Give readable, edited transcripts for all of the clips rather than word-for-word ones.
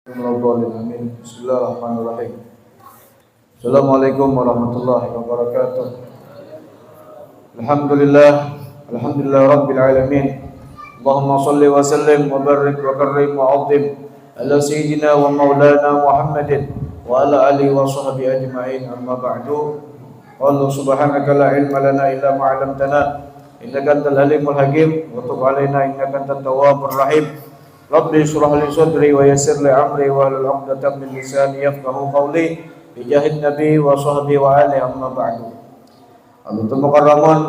Amin. Bismillahirrahmanirrahim. Assalamualaikum warahmatullahi wabarakatuh. Alhamdulillah rabbil alamin. Allahumma salli wa sallim wa barik wa karrim wa 'azzim ala sayyidina wa maulana Muhammadin wa ala alihi wa sahbihi ajma'in. Amma ba'du. Qala subhanaka la ilma lana illa ma 'allamtana innaka antal alimul hakim wa tub 'alaina innaka antat tawwabur rahim. Rabbi shrah li sadri wa yassir li amri wa hlul 'uqdatam min lisani yafqahu qawli bijahid nabi wa sahbihi wa alihi amma ba'du. Al-Mukarramun mukarramun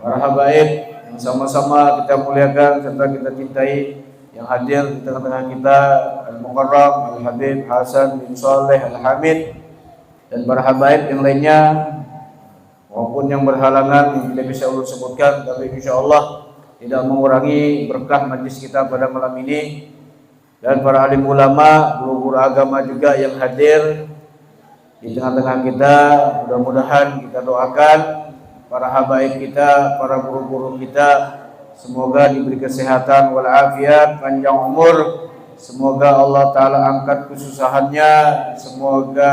para habaib yang sama-sama kita muliakan serta kita cintai, yang hadir di tengah-tengah kita Al-Mukarram Al-Habib Hasan bin Saleh Al-Hamid dan para habaib yang lainnya maupun yang berhalangan yang tidak bisa ulun sebutkan, tapi insyaallah tidak mengurangi berkah majlis kita pada malam ini, dan para alim ulama, guru-guru agama juga yang hadir di tengah-tengah kita. Mudah-mudahan kita doakan para habaib kita, para guru-guru kita, semoga diberi kesehatan walafiat, panjang umur, semoga Allah Ta'ala angkat kesusahannya, semoga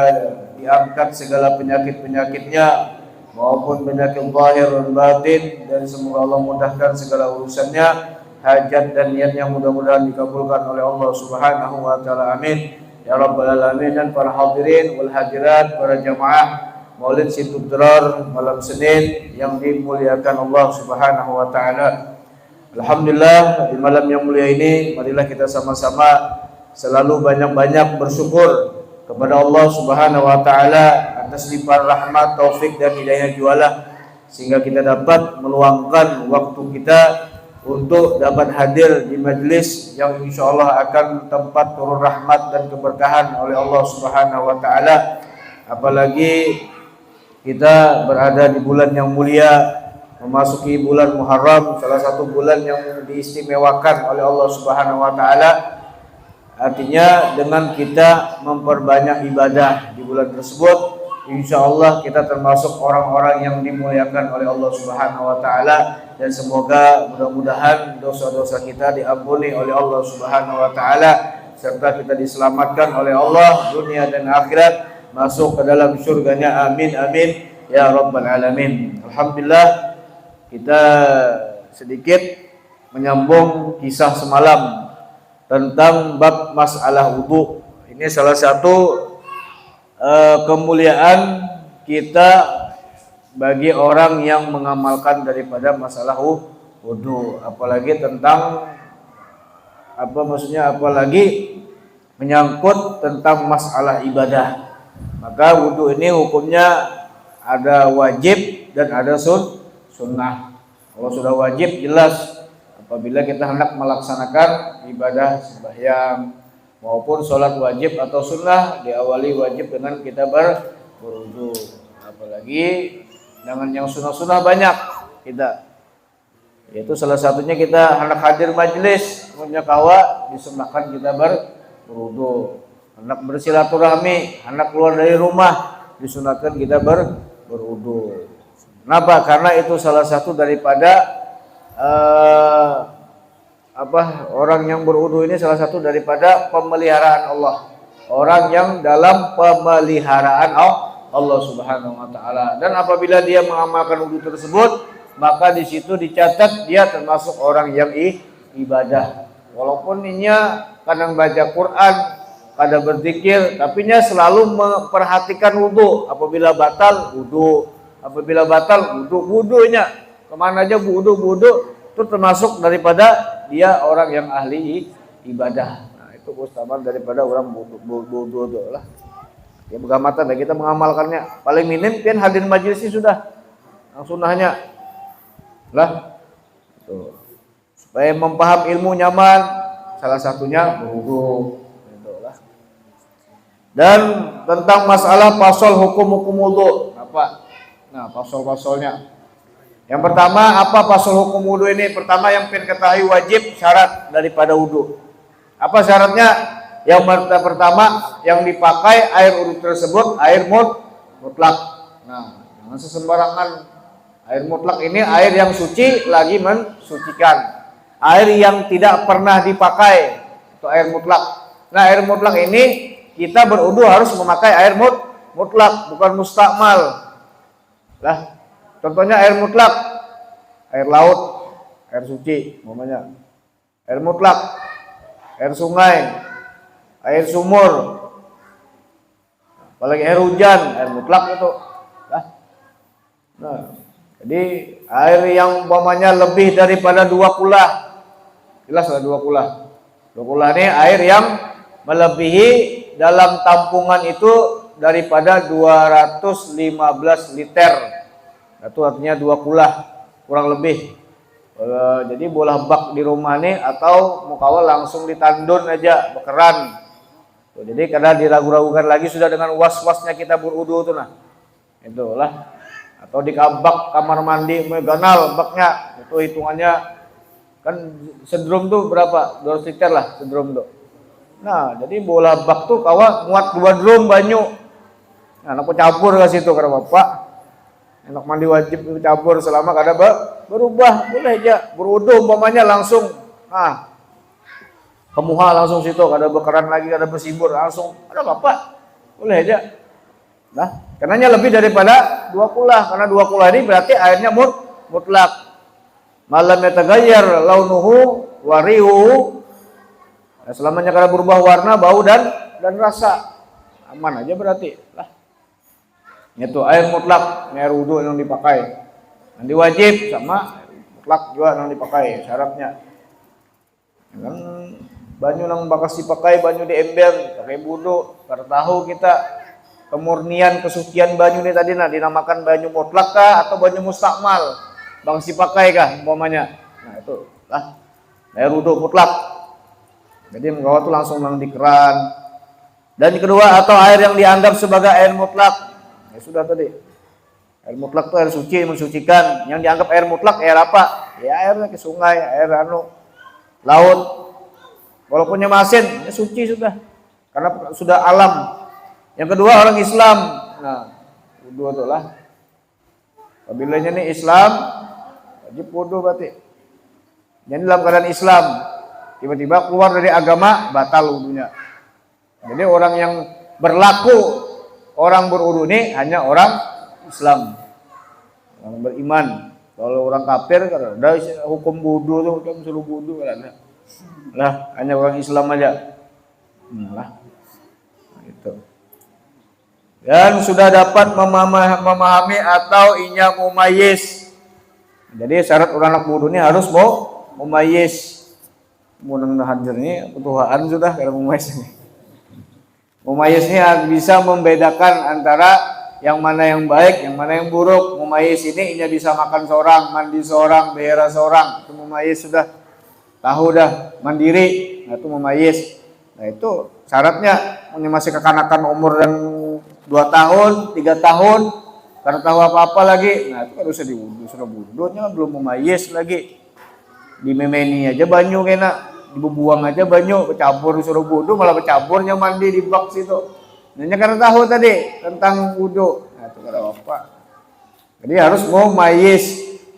diangkat segala penyakit-penyakitnya maupun penyakit zahir dan batin, dan semoga Allah mudahkan segala urusannya, hajat dan niatnya mudah-mudahan dikabulkan oleh Allah Subhanahu wa taala. Amin ya rabbal alamin. Dan para hadirin wal hadirat, para jamaah Maulid Situdrar malam Senin yang dimuliakan Allah Subhanahu wa taala. Alhamdulillah, di malam yang mulia ini marilah kita sama-sama selalu banyak-banyak bersyukur kepada Allah Subhanahu wa taala atas limpahan rahmat, taufik dan hidayah jualah, sehingga kita dapat meluangkan waktu kita untuk dapat hadir di majlis yang insyaallah akan tempat turun rahmat dan keberkahan oleh Allah Subhanahu wa taala. Apalagi kita berada di bulan yang mulia, memasuki bulan Muharram, salah satu bulan yang diistimewakan oleh Allah Subhanahu wa taala. Artinya dengan kita memperbanyak ibadah di bulan tersebut, insyaallah kita termasuk orang-orang yang dimuliakan oleh Allah Subhanahu wa taala, dan semoga mudah-mudahan dosa-dosa kita diampuni oleh Allah Subhanahu wa taala, serta kita diselamatkan oleh Allah dunia dan akhirat, masuk ke dalam surganya. Amin amin ya rabbal alamin. Alhamdulillah, kita sedikit menyambung kisah semalam tentang bab masalah wudu. Ini salah satu kemuliaan kita bagi orang yang mengamalkan daripada masalah wudu, apalagi tentang apalagi menyangkut tentang masalah ibadah. Maka wudu ini hukumnya ada wajib dan ada sunnah. Kalau sudah wajib jelas apabila kita hendak melaksanakan ibadah sembahyang maupun sholat wajib atau sunnah, diawali wajib dengan kita berwudu. Apalagi dengan yang sunnah-sunnah banyak kita, yaitu salah satunya kita hendak hadir majelis punya kawa, disunahkan kita berwudu. Hendak bersilaturahmi, hendak keluar dari rumah, disunahkan kita berwudu. Kenapa? Karena itu salah satu daripada orang yang berwudu ini salah satu daripada pemeliharaan Allah. Orang yang dalam pemeliharaan Allah Subhanahu wa taala. Dan apabila dia mengamalkan wudu tersebut, maka di situ dicatat dia termasuk orang yang ibadah. Walaupun inya kadang baca Quran, kadang berzikir, tapi nya selalu memperhatikan wudu. Apabila batal wudu, apabila batal wudunya. Kemana aja wudu itu termasuk daripada dia orang yang ahli ibadah. Nah, itu keutamaan daripada orang wudu lah. Ya begamatan kita mengamalkannya. Paling minim kan hadir majelis sudah. Yang sunnahnya lah. Tuh. Supaya memaham ilmu nyaman, salah satunya berwudu. Itulah. Dan tentang masalah pasal hukum-hukum wudu. Apa? Nah, pasal-pasalnya. Yang pertama, apa pasal hukum wudu ini? Pertama yang pengen ketahui wajib syarat daripada wudu. Apa syaratnya? Yang pertama yang dipakai air wudu tersebut air mutlak. Nah, jangan sesembarangan. Air mutlak ini air yang suci lagi mensucikan. Air yang tidak pernah dipakai itu air mutlak. Nah, air mutlak ini kita berwudu harus memakai air mutlak, bukan mustakmal. Lah, contohnya air mutlak, air laut, air suci, umpamanya. Air mutlak, air sungai, air sumur, apalagi air hujan, air mutlak itu. Nah, jadi air yang umpamanya lebih daripada 2 kulah, jelas lah 2 kulah. 2 kulah ini air yang melebihi dalam tampungan itu daripada 215 liter. Itu artinya 2 kulah kurang lebih. Jadi bola bak di rumah nih atau mukawal langsung ditandun aja bekeran. Jadi karena diragu-ragukan lagi sudah dengan was-wasnya kita berwudu itu nah. Itulah. Atau di bak kamar mandi ganal baknya, itu hitungannya kan sedrum tuh berapa? 200 liter lah sedrum tuh. Nah, jadi bola bak tuh kawa muat 2 drum banyu. Nah, aku campur ke situ karena Bapak. Enak mandi wajib campur selama kada berubah, boleh aja berwudu umpamanya langsung. Nah, kemuha langsung situ, kada bekeran lagi, kada bersibur langsung. Ada Bapak, boleh aja. Nah, karenanya lebih daripada 2 kulah, karena 2 kulah ini berarti airnya mutlak. Malam yataghayyar launuhu wa rihuhu. Nah, selamanya kada berubah warna, bau dan rasa. Aman aja berarti. Lah. Itu air mutlak, air wudu yang dipakai. Nanti wajib sama mutlak juga yang dipakai syaratnya. Kan banyu yang bakas dipakai banyu di ember, pakai wudu, kada tahu kita kemurnian kesucian banyu ini tadi nah dinamakan banyu mutlak kah atau banyu mustakmal bang dipakai kah umpamanya. Nah itu lah air wudu mutlak. Jadi menggawa tuh langsung nang di keran. Dan yang kedua atau air yang dianggap sebagai air mutlak. Ya sudah tadi. Air mutlak itu air suci mensucikan. Yang dianggap air mutlak air apa? Ya airnya ke sungai, air laut. Walaupun masin, ya suci sudah. Karena sudah alam. Yang kedua orang Islam. Nah, wudu itu lah. Apabila ini Islam, wajib wudu berarti. Jadi dalam keadaan Islam, tiba-tiba keluar dari agama, batal wudunya. Jadi orang yang berlaku orang berwudu ini hanya orang Islam, orang beriman. Kalau orang kafir kan ada hukum wudu tuh, hukum suruh wudu kan ada. Lah, hanya orang Islam aja. Lah. Gitu. Dan sudah dapat memahami atau inya mumayyiz. Jadi syarat orang anak wudu ini harus mau mumayyiz. Munang hadir ini ketuhaan sudah kalau mumayyiz ini. Mumayyiz ini bisa membedakan antara yang mana yang baik, yang mana yang buruk. Mumayyiz ini inya bisa makan seorang, mandi seorang, behera seorang. Itu mumayyiz sudah tahu dah mandiri. Nah, itu mumayyiz. Nah, itu syaratnya ini masih kekanakan umur yang 2 tahun, 3 tahun, karena tahu apa-apa lagi. Nah, itu kan usah diwudu, sudah wudunya belum mumayyiz lagi. Dimemeni aja banyu kena, dibuang aja banyu, bercampur disuruh wudu malah bercampurnya mandi di bak situ. Nanya karena tahu tadi tentang wudu. Nah, itu kada apa. Jadi harus mumayyiz,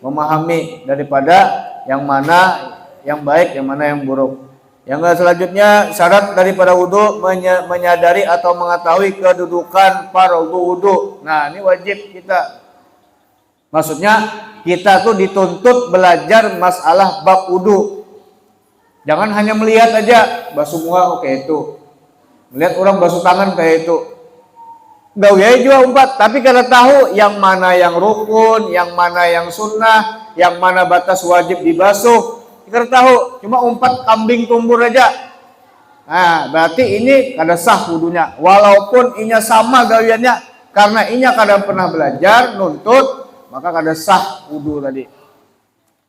memahami daripada yang mana yang baik, yang mana yang buruk. Yang selanjutnya syarat daripada wudu menyadari atau mengetahui kedudukan fardu wudu. Nah, ini wajib kita. Maksudnya kita tuh dituntut belajar masalah bab wudu. Jangan hanya melihat aja basuh muka oke itu. Melihat orang basuh tangan kayak itu. Gawe juga umpat, tapi kada tahu yang mana yang rukun, yang mana yang sunnah, yang mana batas wajib dibasuh. Kita tahu, cuma umpat kambing tumbur aja. Nah, berarti ini kada sah wudunya. Walaupun inya sama gawiannya, karena inya kada pernah belajar, nuntut, maka kada sah wudu tadi.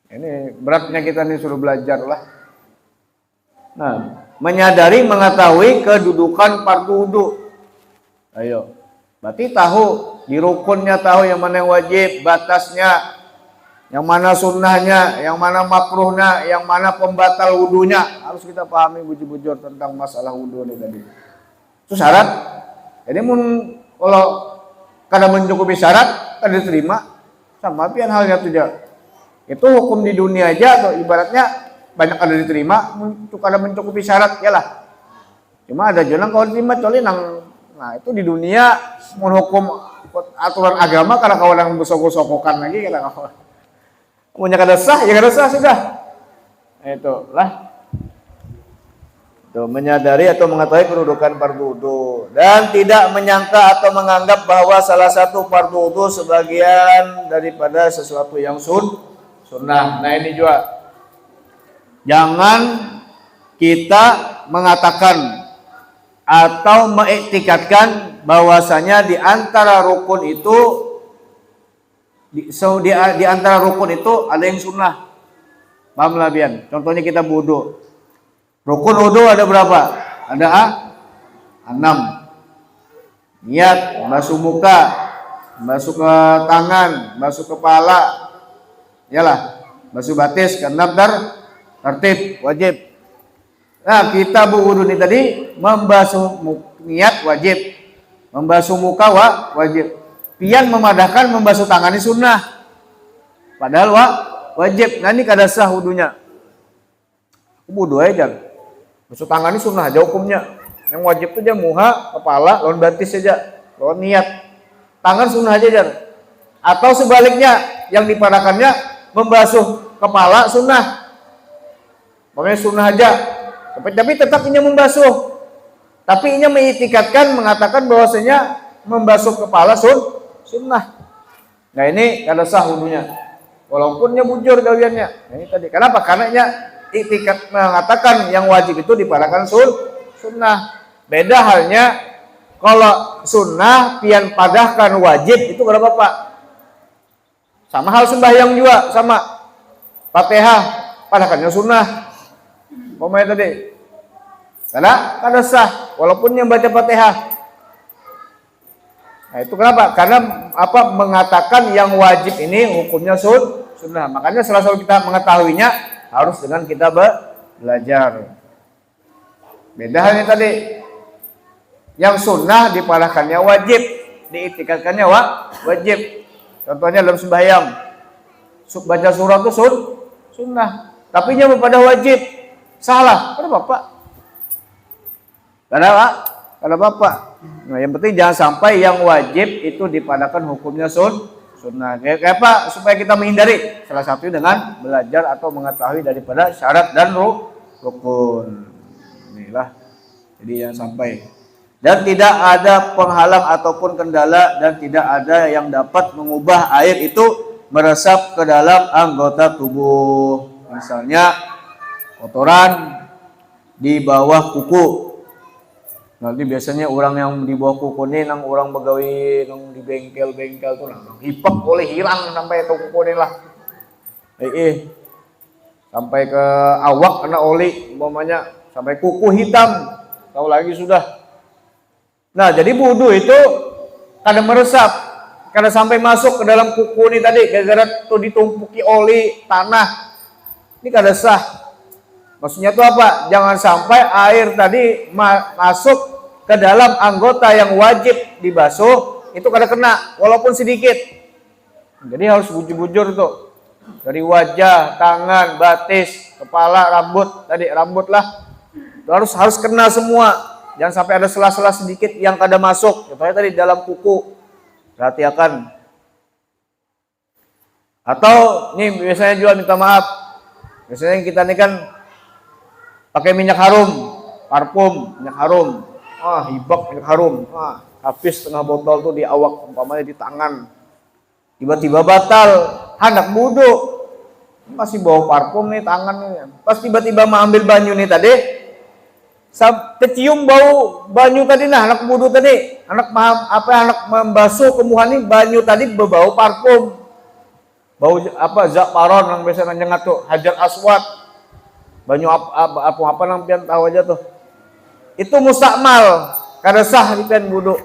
Ini beratnya kita nih suruh belajar lah. Nah, menyadari, mengetahui kedudukan fardu wudu. Ayo, berarti tahu, di rukunnya tahu yang mana yang wajib, batasnya. Yang mana sunnahnya, yang mana makruhnya, yang mana pembatal wudunya. Harus kita pahami bujur-bujur tentang masalah wudu ini tadi. Itu syarat. Jadi kalau kada mencukupi syarat, kada diterima. Sama pian halnya tidak. Itu hukum di dunia aja atau ibaratnya banyak kada diterima, untuk kada mencukupi syarat ya lah. Cuma ada jalan kalau terima coli nang. Nah itu di dunia menghukum aturan agama karena kawan yang besok-besokokan lagi kata kawan. Punya kada sah, ya kada sah sudah. Itulah. Itu menyadari atau mengetahui kedudukan fardu wudu dan tidak menyangka atau menganggap bahwa salah satu fardu wudu sebagian daripada sesuatu yang sunnah. Nah ini juga jangan kita mengatakan atau mengiktikadkan bahwasanya di antara rukun itu di antara rukun itu ada yang sunnah. Paham lah Bian? Contohnya kita wudu. Rukun wudu ada berapa? Ada 6. Niat, basuh muka, basuh ke tangan, basuh kepala, yalah, basuh batis, keenam tertib, wajib. Nah, kita berwudu ini tadi membasuh niat wajib, membasuh muka wajib. Pian memadahkan membasuh tangan ini sunnah. Padahal wajib. Nah ini kada sah wudunya. Wudu aja. Basuh tangan ini sunnah aja hukumnya. Yang wajib itu aja muha, kepala, lawan batis saja, lawan niat. Tangan sunnah aja jar. Atau sebaliknya yang dipadakannya membasuh kepala sunnah. Pokoknya sunnah aja. Tapi tetap ini membasuh. Tapi ini mengiktikadkan mengatakan bahwasanya membasuh kepala sunnah. Nah ini kada sah wudunya. Walaupunnya bujur gawiannya. Nah, ini tadi. Kenapa? Karena iktikad mengatakan yang wajib itu dipadakan sunnah. Beda halnya kalau sunnah pian padahkan wajib itu kada apa-apa. Sama hal sembahyang juga sama. Fatihah padahkannya sunnah. Pokoknya tadi. Kada sah walaupun yang baca Fatihah. Nah itu kenapa? Karena mengatakan yang wajib ini hukumnya sunnah. Makanya selalu kita mengetahuinya harus dengan kita belajar. Beda halnya tadi. Yang sunnah dipadahkannya wajib, diiktikadkannya wajib. Contohnya dalam sembahyang. Baca surah itu sunnah. Tapi nya pada wajib. Salah. Kada apa-apa. Kada apa-apa. Nah, yang penting jangan sampai yang wajib itu dipadahkan hukumnya sunnah. Kayak apa? Supaya kita menghindari. Salah satu dengan belajar atau mengetahui daripada syarat dan rukun. Inilah. Jadi yang sampai. Dan tidak ada penghalang ataupun kendala dan tidak ada yang dapat mengubah air itu meresap ke dalam anggota tubuh. Misalnya kotoran di bawah kuku. Nanti biasanya orang yang di bawah kuku ini nang orang begawi nang di bengkel-bengkel tuh nang hipak oleh hilang sampai ke kuku ini lah. Sampai ke awak kena oli umpamanya sampai kuku hitam. Tahu lagi sudah. Nah, jadi wudu itu kada meresap, kada sampai masuk ke dalam kuku ini tadi gara-gara tuh ditumpuki oli tanah. Ini kada sah. Maksudnya itu apa? Jangan sampai air tadi masuk ke dalam anggota yang wajib dibasuh itu kada kena walaupun sedikit. Jadi harus bujur-bujur tuh. Dari wajah, tangan, batis, kepala, rambut, tadi rambut lah. Harus kena semua. Jangan sampai ada sela-sela sedikit yang kada masuk. Contohnya tadi dalam kuku. Perhatikan. Atau nih biasanya juga minta maaf. Biasanya kita ini kan pakai minyak harum, parfum, minyak harum. Hibak minyak harum. Habis setengah botol tuh di awak, umpamanya di tangan. Tiba-tiba batal, hendak wudu. Masih bawa parfum nih tangannya. Pas tiba-tiba mau ambil banyu nih tadi, kecium bau banyu tadi nah, anak wudu tadi. Anak membasuh kemuhan nih banyu tadi berbau parfum. Bau za'faron yang biasa nyengat tuh, hajar aswad. Banyu apa nang pian tahu aja tuh. Itu mustakmal, kada sah di pian wudu.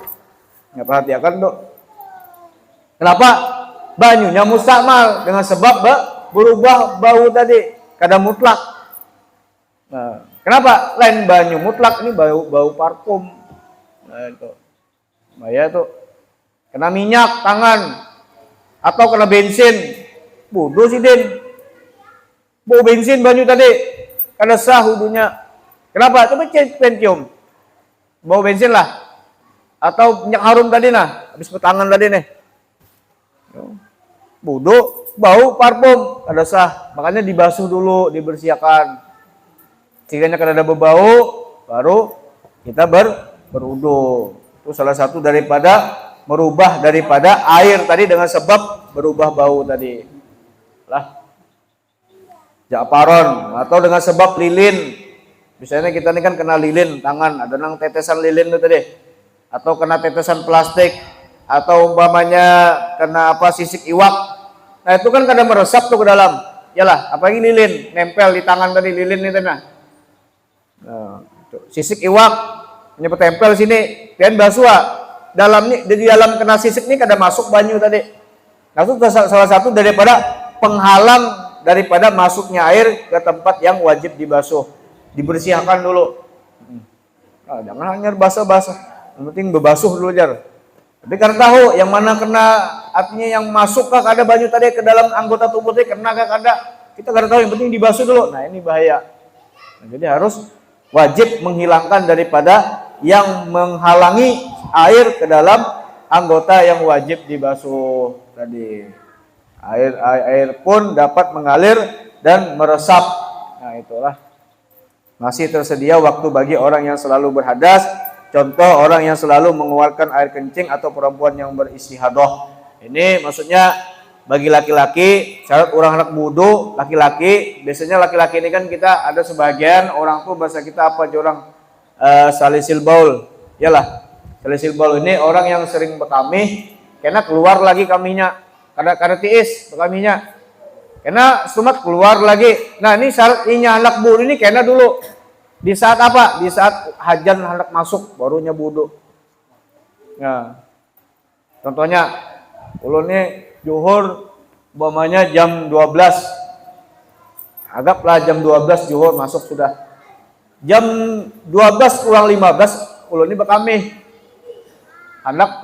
Ya perhatikan tuh. Kenapa? Banyunya mustakmal dengan sebab berubah bau tadi, kada mutlak. Nah, kenapa? Lain banyu mutlak ini bau parfum. Nah itu. Bahaya tuh. Kena minyak tangan atau kena bensin. Wudu sih Den. Bau bensin banyu tadi. Kada sah wudunya. Kenapa? Coba cium. bau bensin lah. Atau minyak harum tadi nah, habis petangan tadi nih. Wudu, bau parfum, ada sah. Makanya dibasuh dulu, dibersihkan. Jika kada ada berbau, baru kita berwudu. Itu salah satu daripada merubah daripada air tadi dengan sebab berubah bau tadi. Lah. Ja'faron atau dengan sebab lilin. Misalnya kita ini kan kena lilin tangan, ada nang tetesan lilin itu tadi. Atau kena tetesan plastik atau umpamanya kena apa sisik iwak. Nah, itu kan kadang meresap tuh ke dalam. Yalah, apalagi lilin nempel di tangan tadi lilin itu nah. Nah, sisik iwak tempel sini, dan basuh dalam nih di dalam kena sisik nih kada masuk banyu tadi. Nah, itu salah satu daripada penghalang daripada masuknya air ke tempat yang wajib dibasuh. Dibersihkan dulu. Nah, jangan hanya basah-basah. Yang penting berbasuh dulu jar. Tapi karena tahu yang mana kena artinya yang masuk kah ada banyu tadi ke dalam anggota tubuh tadi kena kah ada. Kita karena tahu yang penting dibasuh dulu. Nah, ini bahaya. Nah, jadi harus wajib menghilangkan daripada yang menghalangi air ke dalam anggota yang wajib dibasuh tadi. Air pun dapat mengalir dan meresap. Nah, itulah. Masih tersedia waktu bagi orang yang selalu berhadas. Contoh orang yang selalu mengeluarkan air kencing atau perempuan yang beristihadah. Ini maksudnya bagi laki-laki, syarat orang anak wudu, laki-laki, biasanya laki-laki ini kan kita ada sebagian orang tuh bahasa kita apa orang salisil baul. Yalah, salisil baul ini orang yang sering berkamih, karena keluar lagi kaminya, kada tiis berkamihnya. Karena sumat keluar lagi. Nah, ini syarat ini anak wudu ini karena dulu di saat apa? Di saat hajan hendak masuk barunya wudu. Nah, contohnya ulunnya zuhur umpamanya jam 12. Anggaplah jam 12 zuhur masuk sudah. Jam 12 kurang 15 ulun ini berkamih. Anak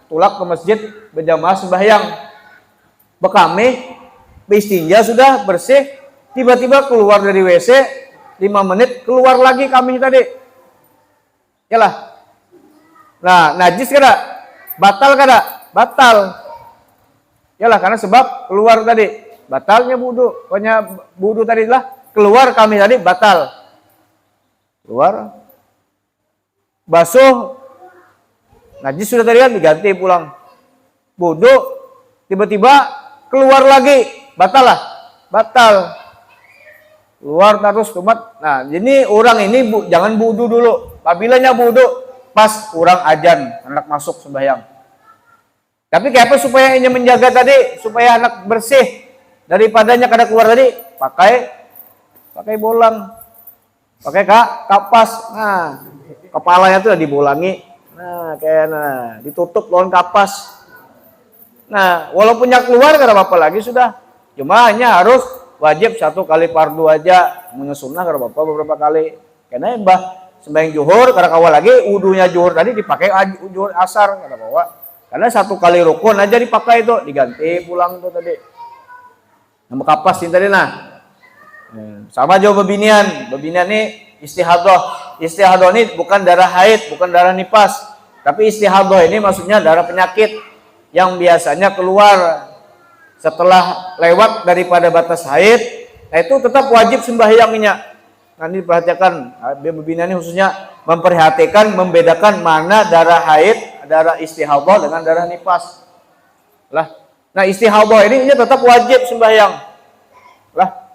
tulak ke masjid berjamaah sembahyang. Berkamih, beristinja sudah bersih, tiba-tiba keluar dari WC 5 menit keluar lagi kami tadi. Yalah. Nah, najis kada? Batal kada? Batal. Yalah, karena sebab keluar tadi. Batalnya wudu. Pokoknya wudu tadi lah keluar kami tadi batal. Keluar. Basuh. Najis sudah tadi kan diganti pulang. Wudu tiba-tiba keluar lagi. Batal lah. Batal. Keluar terus umat. Nah, ini orang ini jangan wudu dulu. Apabila wudu pas orang ajan anak masuk sembahyang. Tapi kayak apa supaya ini menjaga tadi supaya anak bersih daripadanya kada keluar tadi pakai bolang. Pakai kapas. Nah, kepalanya tuh dibolangi. Nah, ditutup lawan kapas. Nah, walaupun keluar kada apa-apa lagi sudah. Cuma hanya harus wajib 1 kali fardu aja, mengesunnah kada apa-apa beberapa kali. Karena mbah sembahyang zuhur kada kawal lagi wudunya zuhur tadi dipakai zuhur asar kada bawa. Karena 1 kali rukun aja dipakai itu, diganti pulang tuh tadi. Nama kapas ini tadi nah. Sama jauh bebinian. Bebinian ini istihadah. Istihadah ini bukan darah haid, bukan darah nipas. Tapi istihadah ini maksudnya darah penyakit yang biasanya keluar setelah lewat daripada batas haid, nah itu tetap wajib sembahyangnya. Nanti perhatikan, bebina ini khususnya memperhatikan, membedakan mana darah haid, darah istihadah dengan darah nifas. Lah, nah istihadah ini tetap wajib sembahyang. Lah,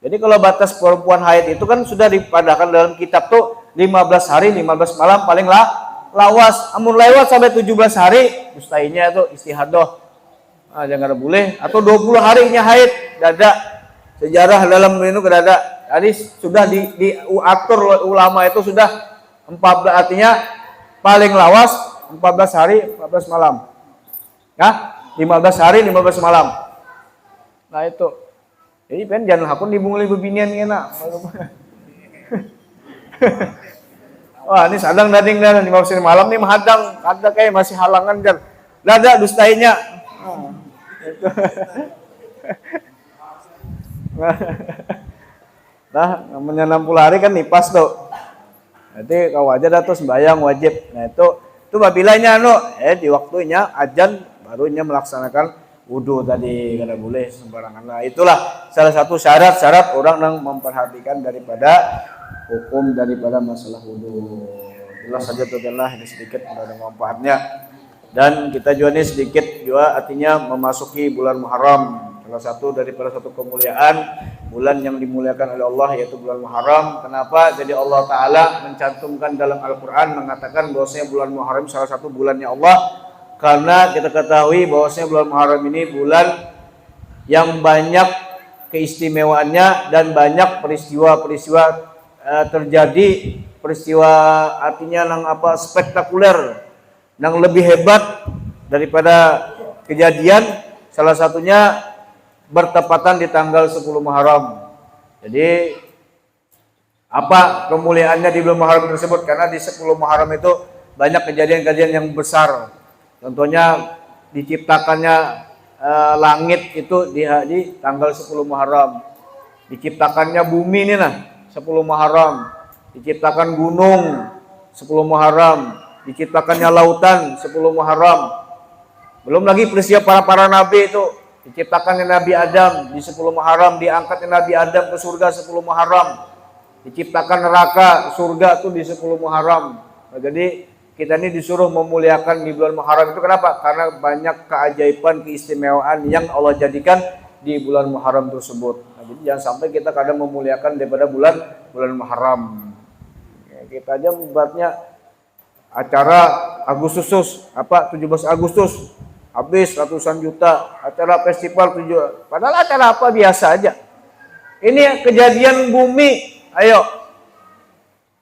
jadi kalau batas perempuan haid itu kan sudah dipadakan dalam kitab tuh 15 hari, 15 malam paling lawas. Amun lewat sampai 17 hari, mustahilnya itu istihadah. Ah, jangan boleh atau 20 harinya haid dada sejarah dalam menu kedada tadi sudah diatur ulama itu sudah 14 artinya paling lawas 14 hari 14 malam ya 15 hari 15 malam. Nah itu jadi kan jangan hakun dibunguli bebinian kena. Wah ini sadang dading dan 15 malam nih menghadang ada kayak masih halangan kan dada dustainya. Nah, namanya 60 hari kan nipas tuh. Nanti kau aja dah tuh sembahyang wajib. Nah itu babilanya di waktunya azan barunya melaksanakan wudu tadi, karena boleh sembarangan. Nah itulah salah satu syarat-syarat orang yang memperhatikan daripada hukum daripada masalah wudu. Jelas saja tuh ini sedikit ada manfaatnya. Dan kita juga ini sedikit juga artinya memasuki bulan Muharram. Salah satu daripada satu kemuliaan bulan yang dimuliakan oleh Allah yaitu bulan Muharram. Kenapa? Jadi Allah Ta'ala mencantumkan dalam Al-Quran mengatakan bahwasanya bulan Muharram salah satu bulannya Allah. Karena kita ketahui bahwasanya bulan Muharram ini bulan yang banyak keistimewaannya dan banyak peristiwa-peristiwa terjadi, peristiwa artinya yang spektakuler, yang lebih hebat daripada kejadian. Salah satunya bertepatan di tanggal 10 Muharram. Jadi apa kemuliaannya di bulan Muharram tersebut? Karena di 10 Muharram itu banyak kejadian-kejadian yang besar. Contohnya diciptakannya langit itu di tanggal 10 Muharram. Diciptakannya bumi ini 10 Muharram. Diciptakan gunung 10 Muharram. Diciptakannya lautan 10 Muharram. Belum lagi peristiwa para nabi itu. Diciptakannya Nabi Adam di 10 Muharram, diangkatnya Nabi Adam ke surga 10 Muharram. Diciptakan neraka, surga itu di 10 Muharram. Nah, jadi kita ini disuruh memuliakan di bulan Muharram itu kenapa? Karena banyak keajaiban, keistimewaan yang Allah jadikan di bulan Muharram tersebut. Nah, jadi jangan sampai kita kadang memuliakan daripada bulan Muharram. Ya, kita aja membuatnya acara Agustus 17 Agustus habis ratusan juta, acara festival padahal acara apa biasa aja. Ini kejadian bumi, ayo.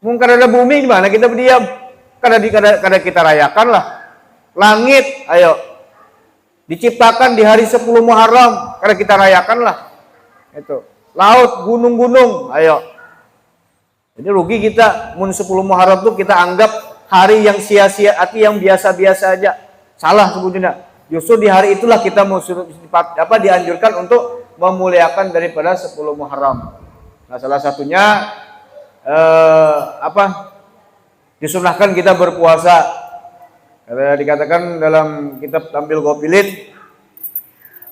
Mungkin ada bumi gimana kita berdiam? Kada kita rayakan lah. Langit, ayo. Diciptakan di hari 10 Muharram, kada kita rayakan lah. Itu. Laut, gunung-gunung, ayo. Jadi rugi kita, 10 Muharram tuh kita anggap hari yang sia-sia, arti yang biasa-biasa aja. Salah sebetulnya. Justru di hari itulah kita dianjurkan untuk memuliakan daripada 10 Muharram. Nah, salah satunya disunahkan kita berpuasa. Karena dikatakan dalam kitab Tampil Gopilin,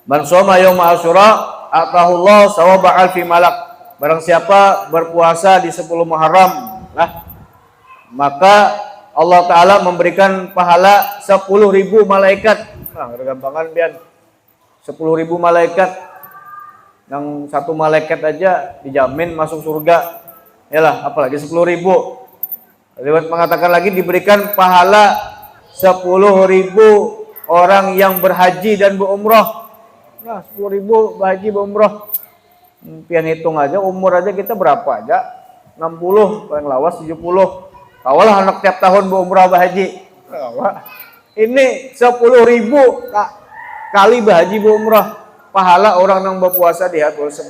man shoma yauma Asyura atahullah sawaba alfi malak. Barang siapa berpuasa di 10 Muharram, maka Allah Ta'ala memberikan pahala 10.000 malaikat. Nah, gampangan bian 10.000 malaikat. Yang satu malaikat aja dijamin masuk surga. Yalah, apalagi 10.000. Riwayat mengatakan lagi diberikan pahala 10.000 orang yang berhaji dan berumrah. Nah, 10.000 berhaji berumrah. Pian hitung aja, umur aja kita berapa aja? 60, paling lawas 70. Kawalah anak tiap tahun berumrah berhaji. Ini 10.000 kali berhaji berumrah. Pahala orang yang berpuasa di hari 10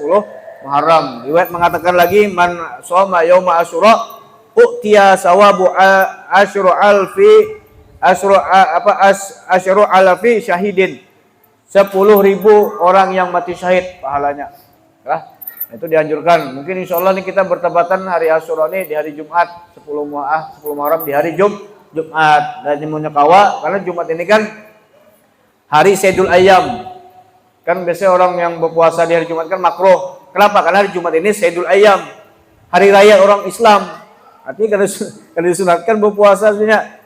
Muharram. Riwayat mengatakan lagi man shoma yauma Asyura u'tiya sawabu asyru alfi syahidin. 10.000 orang yang mati syahid pahalanya. Itu dianjurkan. Mungkin insya Allah nih kita bertepatan hari Asyura ini di hari Jumat 10 Muharram di hari Jumat. Dan nyemunya kawa karena Jumat ini kan hari Sayyidul Ayyam. Kan biasanya orang yang berpuasa di hari Jumat kan makruh. Kenapa? Karena hari Jumat ini Sayyidul Ayyam, hari raya orang Islam. Artinya kalau disunatkan berpuasa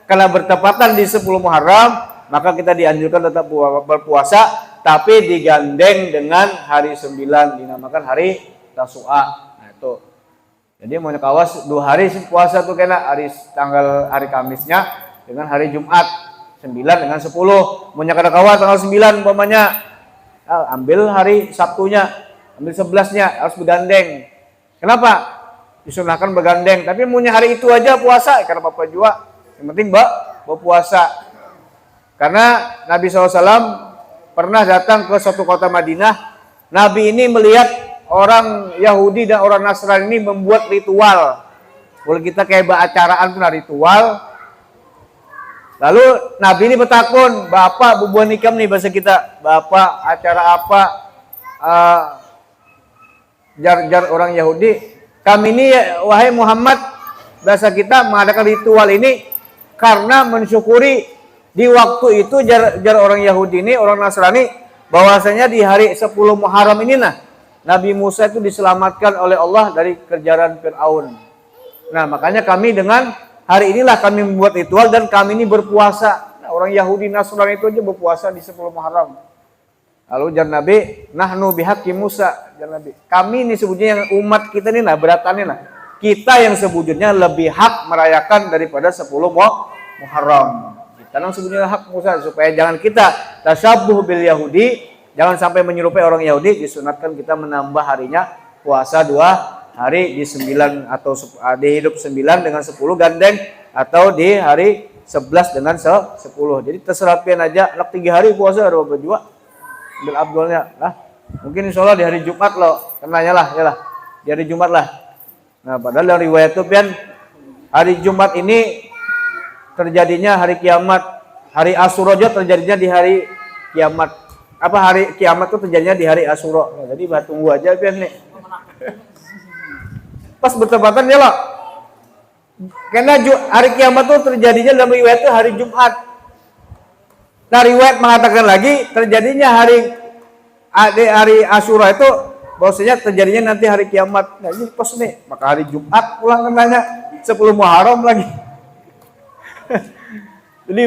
karena bertepatan di 10 Muharram, maka kita dianjurkan tetap berpuasa, tapi digandeng dengan hari 9 dinamakan hari Tasu'a. Nah itu. Jadi mau kawas 2 hari puasa tuh kena hari Kamisnya dengan hari Jumat 9 dengan 10. Mau kada kawas tanggal 9 umpamanya ambil hari Sabtunya, ambil 11-nya harus bergandeng. Kenapa? Disunahkan bergandeng, tapi punya hari itu aja puasa karena Bapak jua. Yang penting berpuasa. Karena Nabi SAW pernah datang ke suatu kota Madinah. Nabi ini melihat orang Yahudi dan orang Nasrani ini membuat ritual. Boleh kita kayak acaraan pun ritual. Lalu Nabi ini bertakun, Bapak bubuan nikam nih bahasa kita. Bapak acara apa? Jar orang Yahudi. Kami ini wahai Muhammad bahasa kita mengadakan ritual ini karena mensyukuri di waktu itu jar orang Yahudi ini, orang Nasrani, bahwasanya di hari 10 Muharram ini Nabi Musa itu diselamatkan oleh Allah dari kejaran Fir'aun. Nah, makanya kami dengan hari inilah kami membuat ritual dan kami ini berpuasa. Nah, orang Yahudi Nasrani itu aja berpuasa di 10 Muharram. Lalu jar Nabi, nahnu bihaqqi Musa, jar Nabi. Kami ini sebutnya yang umat kita ini beratannya kita yang sebujurnya lebih hak merayakan daripada 10 Muharram. Kita yang sebujurnya hak Musa, supaya jangan kita tasyabuh bil Yahudi, jangan sampai menyerupai orang Yahudi. Disunatkan kita menambah harinya puasa 2 hari di 9 atau di hidup 9 dengan 10 gandeng, atau di hari 11 dengan 10. Jadi terserah pian aja, anak 3 hari puasa ada berapa juga ambil abdolnya lah. Mungkin insya Allah di hari Jumat loh, kenanya lah, ya lah di hari Jumat lah. Nah, padahal dari riwayat itu pian hari Jumat ini terjadinya hari kiamat, hari Asyura terjadinya di hari kiamat. Apa hari kiamat itu terjadinya di hari Asyura. Nah, jadi tunggu aja pian nih. Pas bertepatan ya loh. Karena hari kiamat itu terjadinya dalam riwayat itu hari Jumat. Nah, riwayat mengatakan lagi terjadinya hari Asyura itu bahwasanya terjadinya nanti hari kiamat. Nah, ini pas nih, maka hari Jumat pulang kenanya 10 Muharram lagi. Jadi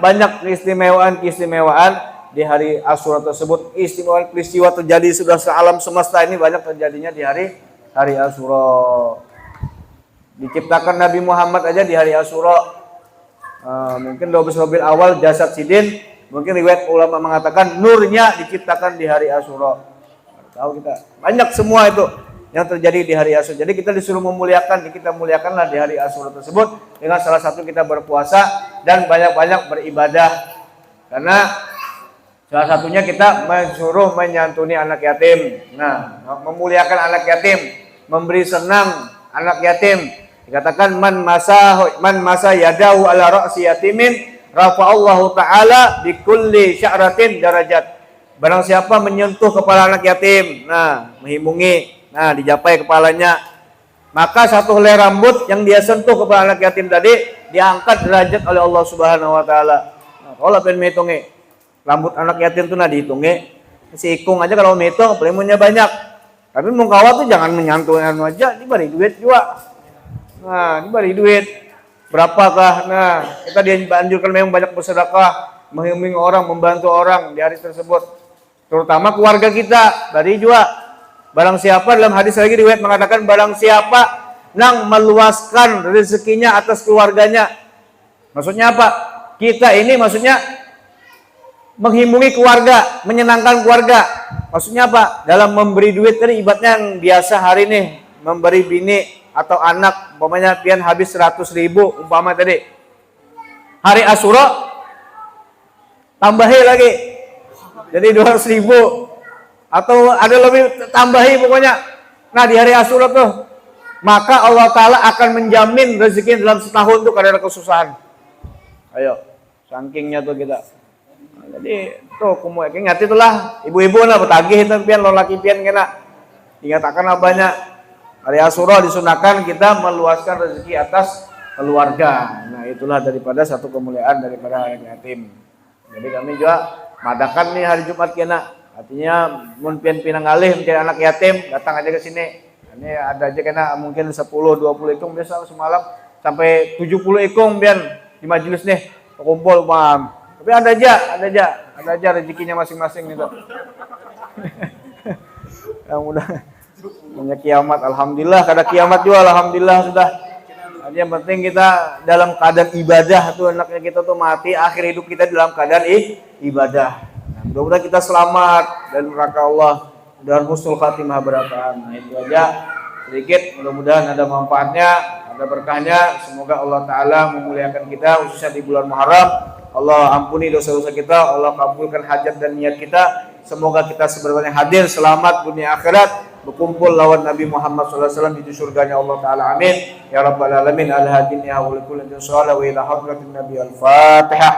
banyak keistimewaan di hari Asyura tersebut. Istimewa peristiwa terjadi sudah sealam semesta ini banyak terjadinya di hari Asyura. Diciptakan Nabi Muhammad aja di hari Asyura. Mungkin 12 Rabiul Awal jasad Sidin, mungkin riwayat ulama mengatakan nurnya diciptakan di hari Asyura. Tahu kita banyak semua itu yang terjadi di hari Asyura. Jadi kita disuruh memuliakan, kita muliakanlah di hari Asyura tersebut dengan salah satu kita berpuasa dan banyak-banyak beribadah. Karena salah satunya kita disuruh menyantuni anak yatim. Nah, memuliakan anak yatim, memberi senang anak yatim. Dikatakan man masa yadahu ala ra'si yatimin rafa'allahu ta'ala bi kulli sya'ratin darajat. Barang siapa menyentuh kepala anak yatim, nah menghimungi, nah dijapai kepalanya, maka satu helai rambut yang dia sentuh kepala anak yatim tadi diangkat derajat oleh Allah Subhanahu wa taala. Nah, kalau pengen menghitungi rambut anak yatim itu dihitungi, si ikung aja kalau menghitung pelimunnya banyak. Tapi mungkawat tuh jangan menyantuh aja, diberi duit juga. Nah, diberi duit berapakah? Nah, kita dianjurkan memang banyak bersedekah, menghimbing orang, membantu orang di hari tersebut, terutama keluarga kita. Dari juga barang siapa, dalam hadis lagi riwayat mengatakan barang siapa yang meluaskan rezekinya atas keluarganya. Maksudnya apa? Kita ini maksudnya menghimbing keluarga, menyenangkan keluarga. Maksudnya apa? Dalam memberi duit tadi ibaratnya yang biasa hari ini memberi bini atau anak, umpamanya pian habis 100.000 umpama tadi. Hari Asyura tambahi lagi jadi 200.000 atau ada lebih tambahi pokoknya. Nah, di hari Asyura tuh maka Allah Ta'ala akan menjamin rezeki dalam setahun tuh karena kesusahan. Ayo, sankingnya tuh kita. Nah, jadi tuh kumu ingat itulah ibu-ibu nah betagih itu pian lo laki pian kena dikatakan banyak. Hari Asyura disunahkan kita meluaskan rezeki atas keluarga. Nah, itulah daripada satu kemuliaan daripada anak yatim. Jadi kami juga madakan nih hari Jumat kena. Artinya mun pian pinang alih mencari anak yatim, datang aja ke sini. Ini ada aja kena mungkin 10 20 ikung biasa semalam sampai 70 ikung pian di majelis nih kumpul paham. Tapi ada aja rezekinya masing-masing gitu. Yang mudah punya kiamat, alhamdulillah. Kada kiamat juga, alhamdulillah sudah. Yang penting kita dalam keadaan ibadah tuh, enaknya kita tuh mati akhir hidup kita dalam keadaan ibadah. Nah, mudah-mudahan kita selamat dan neraka Allah dan husnul khatimah berapaan. Nah, itu aja sedikit. Mudah-mudahan ada manfaatnya, ada berkahnya. Semoga Allah Ta'ala memuliakan kita khususnya di bulan Muharram. Allah ampuni dosa-dosa kita, Allah kabulkan hajat dan niat kita. Semoga kita sebenarnya hadir selamat dunia akhirat, berkumpul lawan Nabi Muhammad SAW di surganya Allah Ta'ala. Amin ya rabbal alamin. Al-hadin ya wa likulli wa ila hadratin Nabi al-Fatihah.